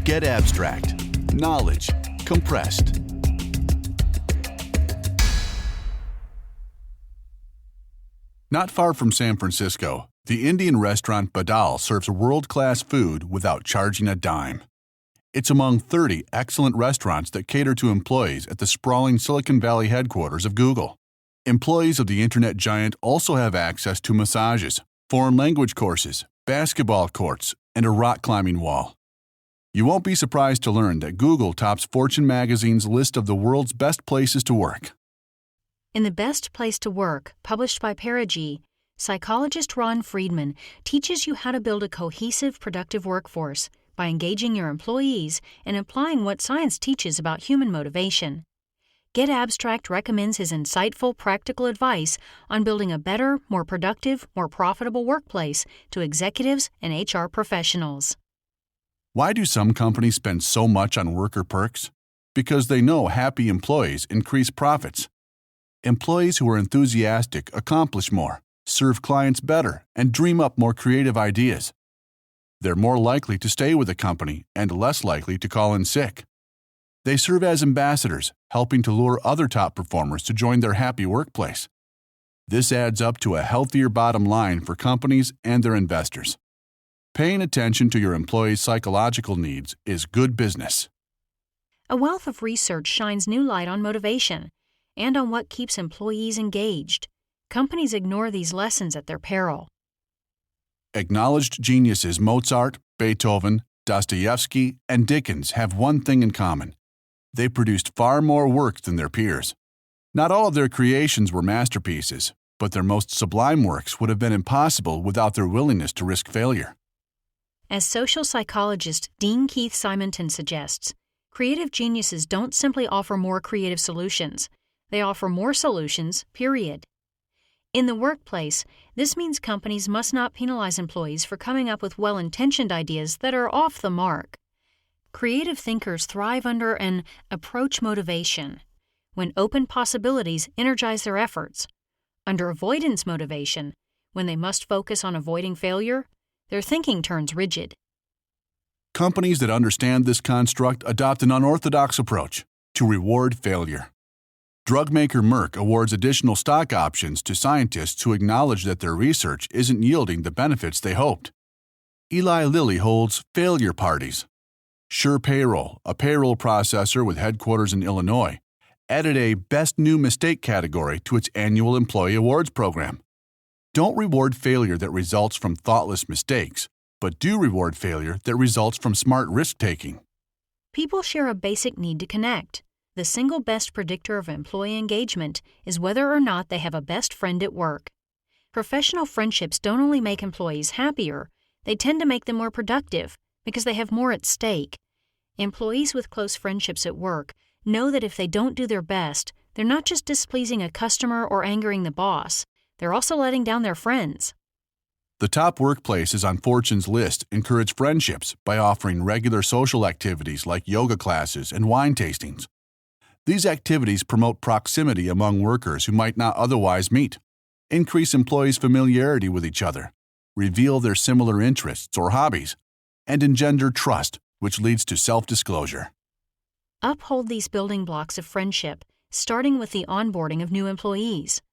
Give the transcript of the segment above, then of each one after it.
Get abstract. Knowledge compressed. Not far from San Francisco, the Indian restaurant Badal serves world-class food without charging a dime. It's among 30 excellent restaurants that cater to employees at the sprawling Silicon Valley headquarters of Google. Employees of the internet giant also have access to massages, foreign language courses, basketball courts, and a rock climbing wall. You won't be surprised to learn that Google tops Fortune magazine's list of the world's best places to work. In The Best Place to Work, published by Perigee, psychologist Ron Friedman teaches you how to build a cohesive, productive workforce by engaging your employees and applying what science teaches about human motivation. Get Abstract recommends his insightful, practical advice on building a better, more productive, more profitable workplace to executives and HR professionals. Why do some companies spend so much on worker perks? Because they know happy employees increase profits. Employees who are enthusiastic accomplish more, serve clients better, and dream up more creative ideas. They're more likely to stay with a company and less likely to call in sick. They serve as ambassadors, helping to lure other top performers to join their happy workplace. This adds up to a healthier bottom line for companies and their investors. Paying attention to your employees' psychological needs is good business. A wealth of research shines new light on motivation and on what keeps employees engaged. Companies ignore these lessons at their peril. Acknowledged geniuses Mozart, Beethoven, Dostoevsky, and Dickens have one thing in common. They produced far more work than their peers. Not all of their creations were masterpieces, but their most sublime works would have been impossible without their willingness to risk failure. As social psychologist Dean Keith Simonton suggests, creative geniuses don't simply offer more creative solutions. They offer more solutions, period. In the workplace, this means companies must not penalize employees for coming up with well-intentioned ideas that are off the mark. Creative thinkers thrive under an approach motivation, when open possibilities energize their efforts. Under avoidance motivation, when they must focus on avoiding failure, their thinking turns rigid. Companies that understand this construct adopt an unorthodox approach to reward failure. Drug maker Merck awards additional stock options to scientists who acknowledge that their research isn't yielding the benefits they hoped. Eli Lilly holds failure parties. Sure Payroll, a payroll processor with headquarters in Illinois, added a Best New Mistake category to its annual employee awards program. Don't reward failure that results from thoughtless mistakes, but do reward failure that results from smart risk-taking. People share a basic need to connect. The single best predictor of employee engagement is whether or not they have a best friend at work. Professional friendships don't only make employees happier, they tend to make them more productive because they have more at stake. Employees with close friendships at work know that if they don't do their best, they're not just displeasing a customer or angering the boss, they're also letting down their friends. The top workplaces on Fortune's list encourage friendships by offering regular social activities like yoga classes and wine tastings. These activities promote proximity among workers who might not otherwise meet, increase employees' familiarity with each other, reveal their similar interests or hobbies, and engender trust, which leads to self-disclosure. Uphold these building blocks of friendship, starting with the onboarding of new employees.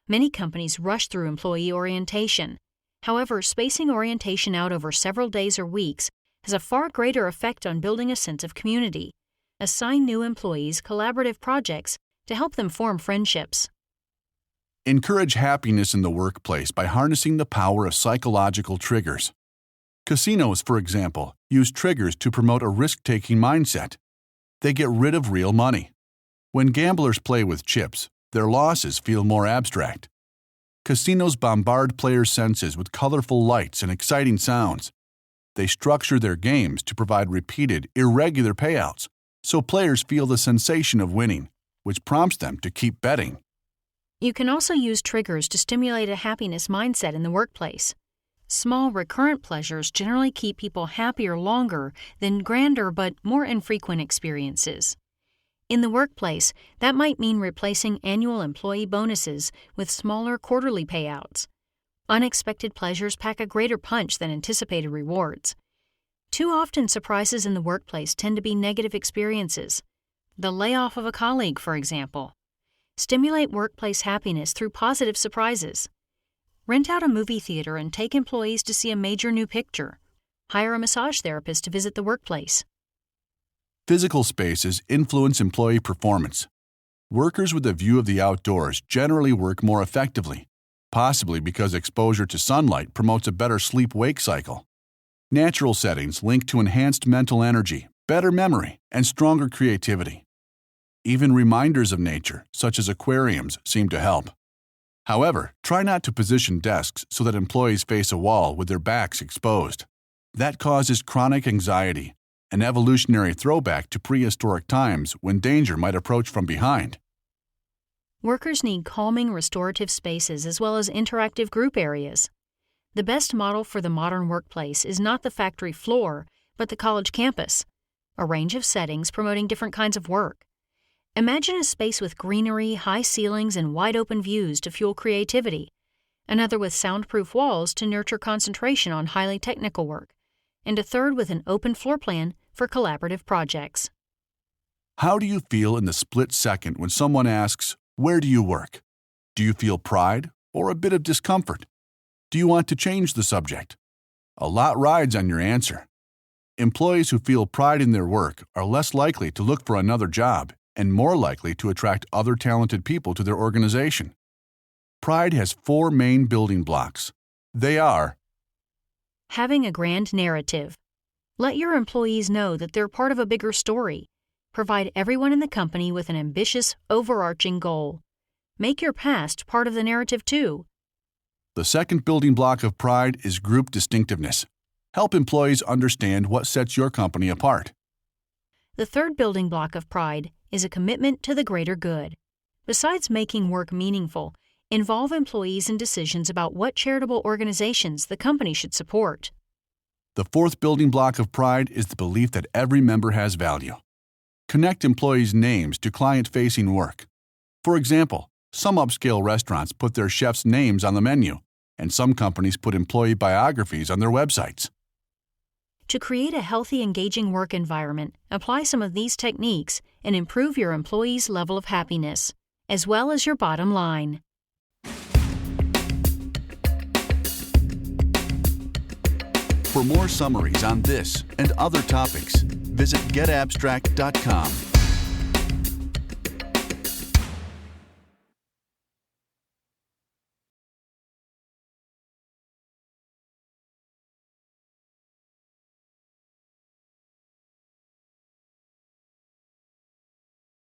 Many companies rush through employee orientation. However, spacing orientation out over several days or weeks has a far greater effect on building a sense of community. Assign new employees collaborative projects to help them form friendships. Encourage happiness in the workplace by harnessing the power of psychological triggers. Casinos, for example, use triggers to promote a risk-taking mindset. They get rid of real money. When gamblers play with chips, their losses feel more abstract. Casinos bombard players' senses with colorful lights and exciting sounds. They structure their games to provide repeated, irregular payouts, so players feel the sensation of winning, which prompts them to keep betting. You can also use triggers to stimulate a happiness mindset in the workplace. Small, recurrent pleasures generally keep people happier longer than grander but more infrequent experiences. In the workplace, that might mean replacing annual employee bonuses with smaller quarterly payouts. Unexpected pleasures pack a greater punch than anticipated rewards. Too often, surprises in the workplace tend to be negative experiences. The layoff of a colleague, for example. Stimulate workplace happiness through positive surprises. Rent out a movie theater and take employees to see a major new picture. Hire a massage therapist to visit the workplace. Physical spaces influence employee performance. Workers with a view of the outdoors generally work more effectively, possibly because exposure to sunlight promotes a better sleep-wake cycle. Natural settings link to enhanced mental energy, better memory, and stronger creativity. Even reminders of nature, such as aquariums, seem to help. However, try not to position desks so that employees face a wall with their backs exposed. That causes chronic anxiety, an evolutionary throwback to prehistoric times when danger might approach from behind. Workers need calming, restorative spaces as well as interactive group areas. The best model for the modern workplace is not the factory floor, but the college campus, a range of settings promoting different kinds of work. Imagine a space with greenery, high ceilings, and wide-open views to fuel creativity, another with soundproof walls to nurture concentration on highly technical work, and a third with an open floor plan for collaborative projects. How do you feel in the split second when someone asks, "Where do you work?" Do you feel pride or a bit of discomfort? Do you want to change the subject? A lot rides on your answer. Employees who feel pride in their work are less likely to look for another job and more likely to attract other talented people to their organization. Pride has 4 main building blocks. They are: Having a grand narrative. Let your employees know that they're part of a bigger story. Provide everyone in the company with an ambitious, overarching goal. Make your past part of the narrative too. The second building block of pride is group distinctiveness. Help employees understand what sets your company apart. The third building block of pride is a commitment to the greater good. Besides making work meaningful, involve employees in decisions about what charitable organizations the company should support. The fourth building block of pride is the belief that every member has value. Connect employees' names to client-facing work. For example, some upscale restaurants put their chefs' names on the menu, and some companies put employee biographies on their websites. To create a healthy, engaging work environment, apply some of these techniques and improve your employees' level of happiness, as well as your bottom line. For more summaries on this and other topics, visit getabstract.com.